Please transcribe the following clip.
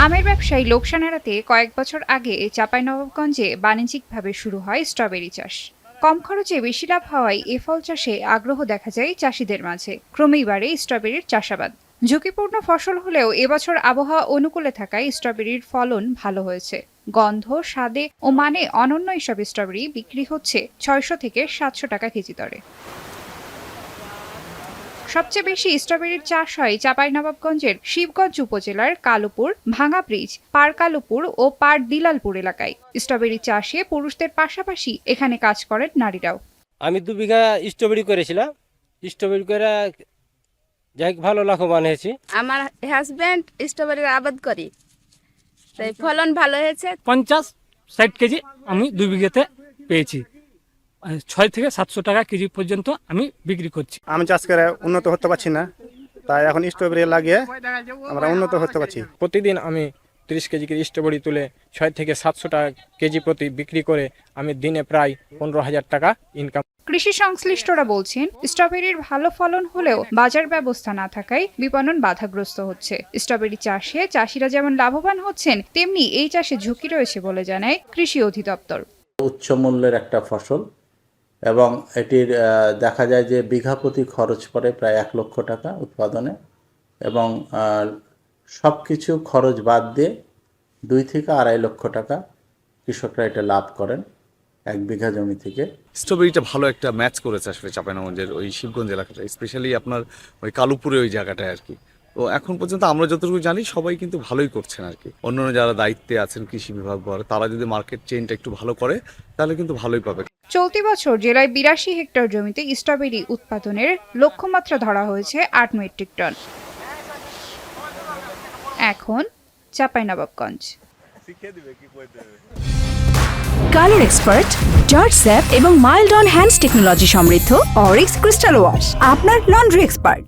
আমের ব্যবসায়ী লোকসান এড়াতে কয়েক বছর আগে চাঁপাইনবাবগঞ্জে বাণিজ্যিকভাবে শুরু হয় স্ট্রবেরি চাষ। কম খরচে বেশি লাভ হওয়ায় এ ফল চাষে আগ্রহ দেখা যায় চাষিদের মাঝে। ক্রমেই বাড়ে স্ট্রবেরির চাষাবাদ। ঝুঁকিপূর্ণ ফসল হলেও এবছর আবহাওয়া অনুকূলে থাকায় স্ট্রবেরির ফলন ভালো হয়েছে। গন্ধ, স্বাদে ও মানে অনন্য এসব স্ট্রবেরি বিক্রি হচ্ছে ৬০০ থেকে ৭০০ টাকা কেজি দরে। সবচেয়ে বেশি স্ট্রবেরির চাষ হয় চাঁপাইনবাবগঞ্জের শিবগঞ্জ উপজেলার কালুপুর, ভাঙা ব্রিজ, পার কালুপুর ও পার দিলালপুর এলাকায়। স্ট্রবেরি চাষে পুরুষদের পাশাপাশি এখানে কাজ করেন নারীরাও। আমি 2 বিঘা স্ট্রবেরি করেছিলাম। স্ট্রবেরি করে যাই ভালো লাভবান হয়েছি। আমার হাজবেন্ড স্ট্রবেরির আবাদ করি, তাই ফলন ভালো হয়েছে। 50-60 কেজি আমি 2 বিঘাতে পেয়েছি। 6 থেকে 700 টাকা কেজি পর্যন্ত আমি বিক্রি করছি। আমি চাষ করে উন্নত হতে পারছি না, তাই এখন স্ট্রবেরি লাগিয়ে আমরা উন্নত হতে পারছি। প্রতিদিন আমি 30 কেজি করে স্ট্রবেরি তুলে 6 থেকে 700 টাকা কেজি প্রতি বিক্রি করে আমি দিনে প্রায় 15,000 টাকা ইনকাম। কৃষি সংশ্লিষ্টরা বলছেন, স্ট্রবেরির ভালো ফলন হলেও বাজার ব্যবস্থা না থাকায় বিপণন বাধাগ্রস্ত হচ্ছে। স্ট্রবেরি চাষে চাষিরা যেমন লাভবান হচ্ছেন, তেমনি এই চাষে ঝুঁকি রয়েছে বলে জানায় কৃষি অধিদপ্তর। উচ্চ মূল্যের একটা ফসল এবং এটির দেখা যায় যে বিঘা প্রতি খরচ পড়ে প্রায় 1 লক্ষ টাকা উৎপাদনে, এবং সব কিছু খরচ বাদ দিয়ে 2 থেকে 2.5 লক্ষ টাকা কৃষকরা এটা লাভ করেন 1 বিঘা জমি থেকে। স্ট্রবেরিটা ভালো একটা ম্যাচ করেছে আসলে চাঁপাইনবাবগঞ্জের ওই শিবগঞ্জ এলাকাটা, স্পেশালি আপনার ওই কালুপুরে ওই জায়গাটায় আর কি। তো এখন পর্যন্ত আমরা যতটুকু জানি সবাই কিন্তু ভালোই করছেন আর কি। অন্যান্য যারা দায়িত্বে আছেন কৃষি বিভাগ বলে, তারা যদি মার্কেট চেইনটা একটু ভালো করে তাহলে কিন্তু ভালোই পাবে। চলতি বছর জেলায় 82 হেক্টর জমিতে স্ট্রবেরি উৎপাদনের লক্ষ্যমাত্রা ধরা হয়েছে 8 মেট্রিক টন। এখন Chapainawabganj. Colour expert, George sap এবং মাইল্ড অন হ্যান্ডস টেকনোলজি সমৃদ্ধ অরিক্স ক্রিস্টাল ওয়াশ আপনার লন্ড্রি এক্সপার্ট।